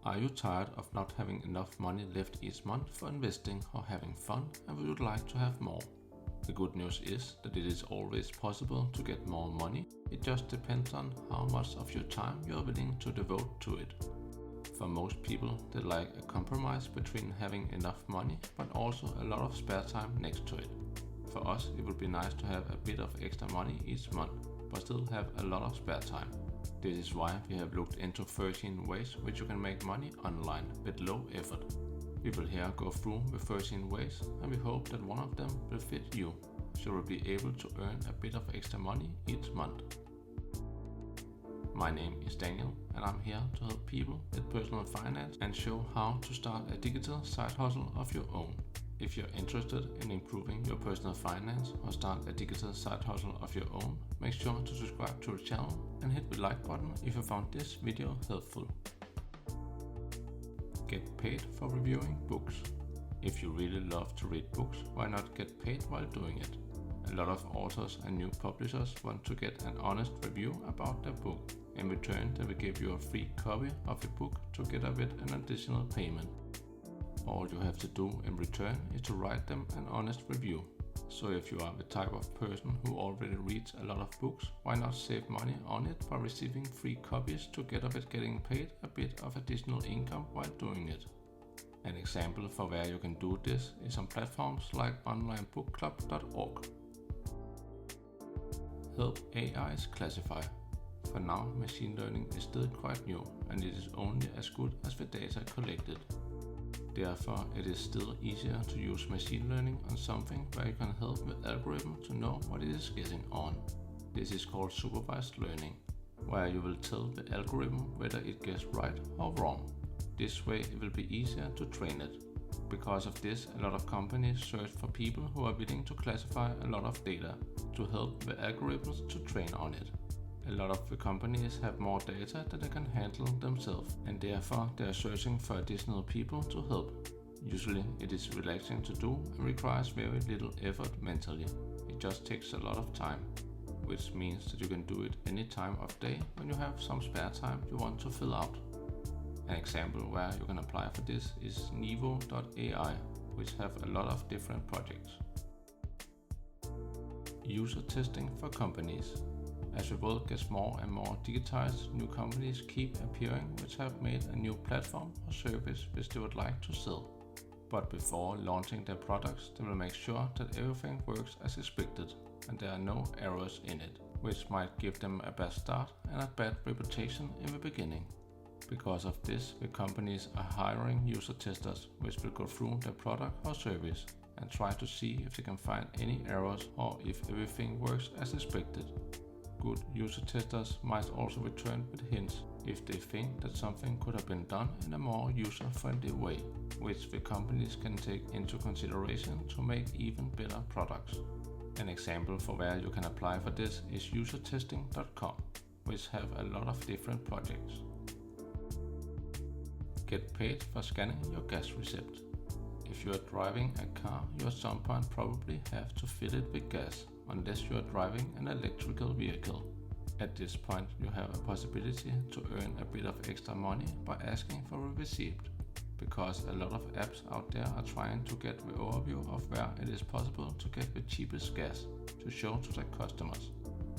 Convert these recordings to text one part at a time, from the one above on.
Are you tired of not having enough money left each month for investing or having fun and would like to have more? The good news is that it is always possible to get more money. It just depends on how much of your time you are willing to devote to it. For most people, they like a compromise between having enough money but also a lot of spare time next to it. For us, it would be nice to have a bit of extra money each month, but still have a lot of spare time. This is why we have looked into 13 ways which you can make money online with low effort. We will here go through the 13 ways and we hope that one of them will fit you, so you'll be able to earn a bit of extra money each month. My name is Daniel and I'm here to help people with personal finance and show how to start a digital side hustle of your own. If you're interested in improving your personal finance or start a digital side hustle of your own, make sure to subscribe to the channel and hit the like button if you found this video helpful. Get paid for reviewing books. If you really love to read books, why not get paid while doing it? A lot of authors and new publishers want to get an honest review about their book. In return, they will give you a free copy of the book together with an additional payment. All you have to do in return is to write them an honest review. So if you are the type of person who already reads a lot of books, why not save money on it by receiving free copies together with getting paid a bit of additional income while doing it? An example for where you can do this is on platforms like onlinebookclub.org. Help AIs classify. For now, machine learning is still quite new and it is only as good as the data collected. Therefore, it is still easier to use machine learning on something where you can help the algorithm to know what it is guessing on. This is called supervised learning, where you will tell the algorithm whether it guessed right or wrong. This way it will be easier to train it. Because of this, a lot of companies search for people who are willing to classify a lot of data to help the algorithms to train on it. A lot of the companies have more data than they can handle themselves, and therefore they are searching for additional people to help. Usually it is relaxing to do and requires very little effort mentally. It just takes a lot of time, which means that you can do it any time of day when you have some spare time you want to fill out. An example where you can apply for this is devote.ai, which have a lot of different projects. User testing for companies. As the world gets more and more digitized, new companies keep appearing which have made a new platform or service which they would like to sell. But before launching their products, they will make sure that everything works as expected and there are no errors in it, which might give them a bad start and a bad reputation in the beginning. Because of this, the companies are hiring user testers which will go through their product or service and try to see if they can find any errors or if everything works as expected. Good user testers might also return with hints if they think that something could have been done in a more user-friendly way, which the companies can take into consideration to make even better products. An example for where you can apply for this is Usertesting.com, which have a lot of different projects. Get paid for scanning your gas receipt. If you are driving a car, you at some point probably have to fill it with gas, unless you are driving an electrical vehicle. At this point, you have a possibility to earn a bit of extra money by asking for a receipt, because a lot of apps out there are trying to get the overview of where it is possible to get the cheapest gas to show to their customers.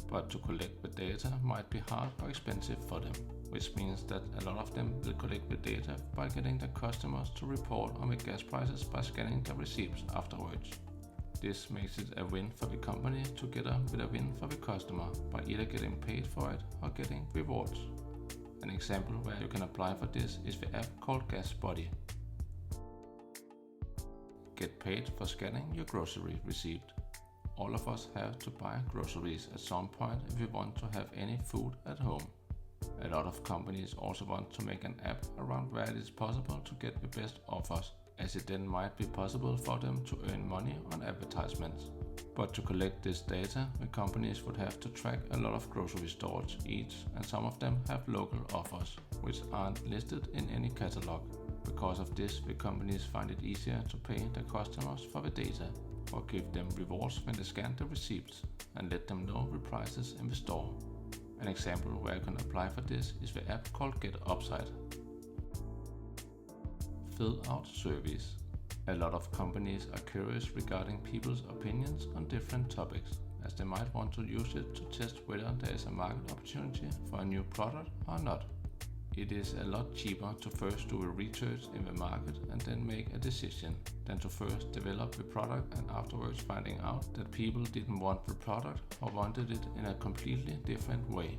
But to collect the data might be hard or expensive for them, which means that a lot of them will collect the data by getting their customers to report on the gas prices by scanning their receipts afterwards. This makes it a win for the company together with a win for the customer by either getting paid for it or getting rewards. An example where you can apply for this is the app called Gas Buddy. Get paid for scanning your grocery receipt. All of us have to buy groceries at some point if we want to have any food at home. A lot of companies also want to make an app around where it is possible to get the best offers, as it then might be possible for them to earn money on advertisements. But to collect this data, the companies would have to track a lot of grocery stores each, and some of them have local offers, which aren't listed in any catalog. Because of this, the companies find it easier to pay their customers for the data, or give them rewards when they scan the receipts, and let them know the prices in the store. An example where you can apply for this is the app called Get Upside. Fill out surveys. A lot of companies are curious regarding people's opinions on different topics, as they might want to use it to test whether there is a market opportunity for a new product or not. It is a lot cheaper to first do a research in the market and then make a decision, than to first develop the product and afterwards finding out that people didn't want the product or wanted it in a completely different way.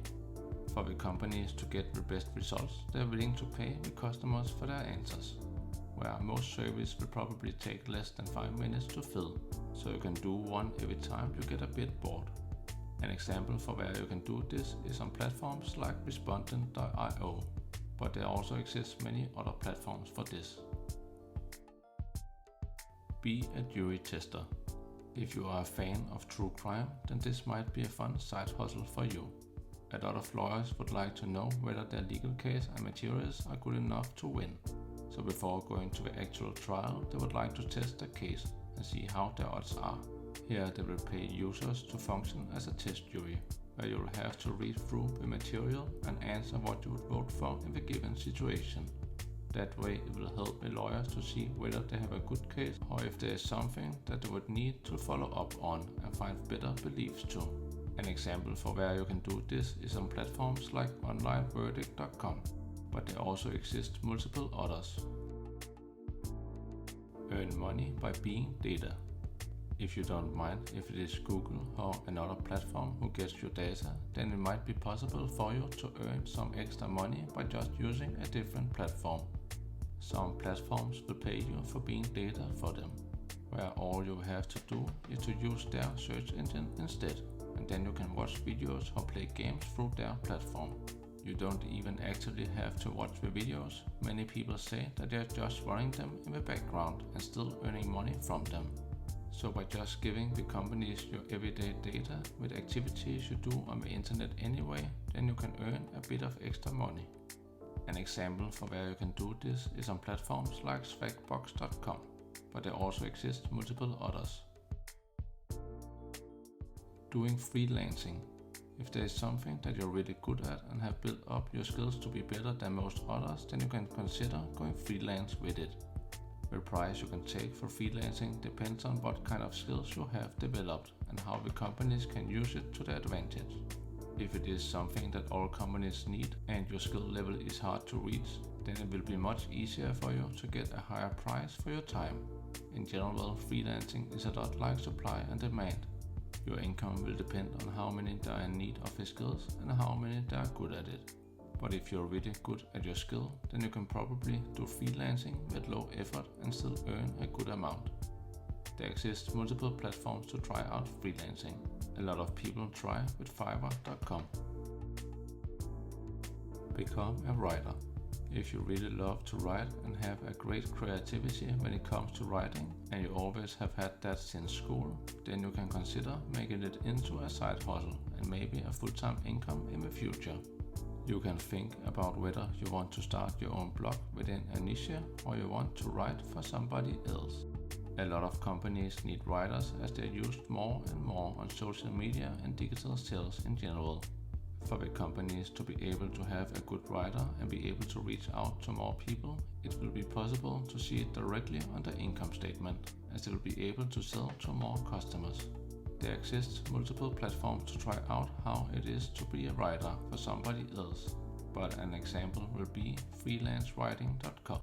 For the companies to get the best results, they are willing to pay the customers for their answers, where most surveys will probably take less than 5 minutes to fill, so you can do one every time you get a bit bored. An example for where you can do this is on platforms like respondent.io, but there also exist many other platforms for this. Be a jury tester. If you are a fan of true crime, then this might be a fun side hustle for you. A lot of lawyers would like to know whether their legal case and materials are good enough to win. So before going to the actual trial, they would like to test the case and see how their odds are. Here they will pay users to function as a test jury, where you will have to read through the material and answer what you would vote for in the given situation. That way it will help the lawyers to see whether they have a good case or if there is something that they would need to follow up on and find better beliefs to. An example for where you can do this is on platforms like onlineverdict.com, but there also exist multiple others. Earn money by being data. If you don't mind if it is Google or another platform who gets your data, then it might be possible for you to earn some extra money by just using a different platform. Some platforms will pay you for being data for them, where all you have to do is to use their search engine instead, and then you can watch videos or play games through their platform. You don't even actually have to watch the videos. Many people say that they are just running them in the background and still earning money from them. So by just giving the companies your everyday data with activities you do on the internet anyway, then you can earn a bit of extra money. An example for where you can do this is on platforms like swagbox.com, but there also exist multiple others. Doing freelancing. If there is something that you're really good at and have built up your skills to be better than most others, then you can consider going freelance with it. The price you can take for freelancing depends on what kind of skills you have developed and how the companies can use it to their advantage. If it is something that all companies need and your skill level is hard to reach, then it will be much easier for you to get a higher price for your time. In general, freelancing is a lot like supply and demand. Your income will depend on how many there are in need of your skills and how many there are good at it. But if you're really good at your skill, then you can probably do freelancing with low effort and still earn a good amount. There exist multiple platforms to try out freelancing. A lot of people try with Fiverr.com. Become a writer. If you really love to write and have a great creativity when it comes to writing, and you always have had that since school, then you can consider making it into a side hustle and maybe a full-time income in the future. You can think about whether you want to start your own blog within a niche or you want to write for somebody else. A lot of companies need writers as they are used more and more on social media and digital sales in general. For the companies to be able to have a good writer and be able to reach out to more people, it will be possible to see it directly on their income statement, as they will be able to sell to more customers. There exist multiple platforms to try out how it is to be a writer for somebody else, but an example will be freelancewriting.com.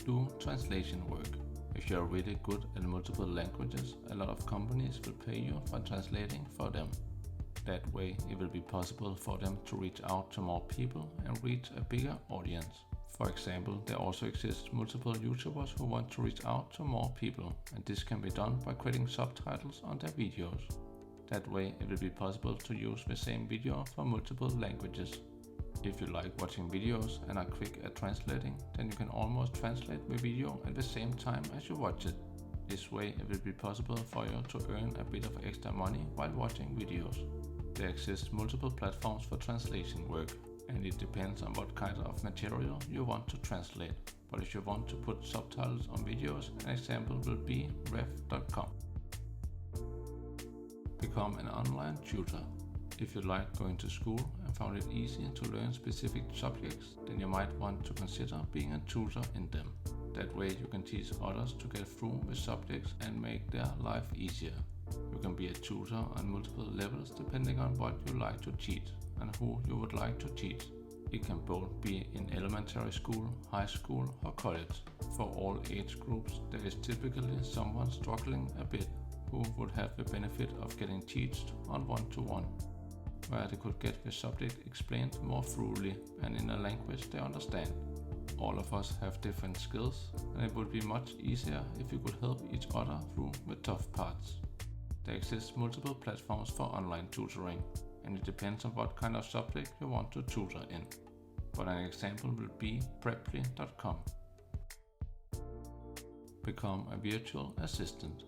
Do translation work. If you are really good at multiple languages, a lot of companies will pay you for translating for them. That way it will be possible for them to reach out to more people and reach a bigger audience. For example, there also exist multiple YouTubers who want to reach out to more people, and this can be done by creating subtitles on their videos. That way it will be possible to use the same video for multiple languages. If you like watching videos and are quick at translating, then you can almost translate the video at the same time as you watch it. This way it will be possible for you to earn a bit of extra money while watching videos. There exist multiple platforms for translation work, and it depends on what kind of material you want to translate. But if you want to put subtitles on videos, an example will be ref.com. Become an online tutor. If you like going to school and found it easy to learn specific subjects, then you might want to consider being a tutor in them. That way you can teach others to get through with subjects and make their life easier. You can be a tutor on multiple levels depending on what you like to teach and who you would like to teach. It can both be in elementary school, high school or college. For all age groups, there is typically someone struggling a bit who would have the benefit of getting taught on one-to-one, where they could get the subject explained more thoroughly and in a language they understand. All of us have different skills, and it would be much easier if we could help each other through the tough parts. There exist multiple platforms for online tutoring, and it depends on what kind of subject you want to tutor in. But an example will be preply.com. Become a virtual assistant.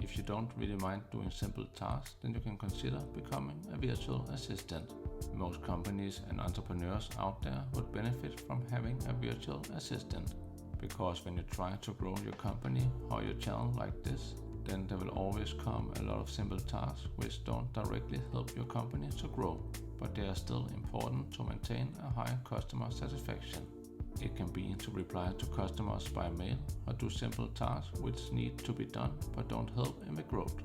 If you don't really mind doing simple tasks, then you can consider becoming a virtual assistant. Most companies and entrepreneurs out there would benefit from having a virtual assistant, because when you try to grow your company or your channel like this, then there will always come a lot of simple tasks which don't directly help your company to grow, but they are still important to maintain a high customer satisfaction. It can be to reply to customers by mail or do simple tasks which need to be done but don't help in the growth.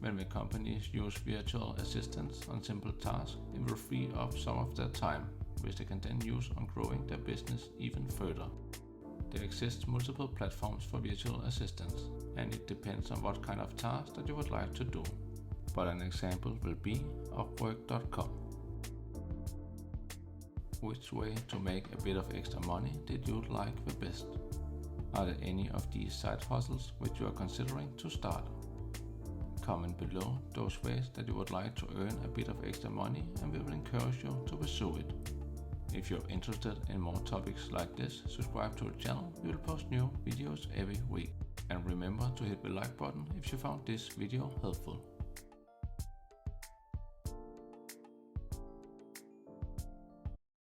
When the companies use virtual assistants on simple tasks, it will free up some of their time, which they can then use on growing their business even further. There exist multiple platforms for virtual assistants, and it depends on what kind of task that you would like to do. But an example will be Upwork.com. Which way to make a bit of extra money did you like the best? Are there any of these side hustles which you are considering to start? Comment below those ways that you would like to earn a bit of extra money, and we will encourage you to pursue it. If you're interested in more topics like this, subscribe to the channel. We will post new videos every week. And remember to hit the like button if you found this video helpful.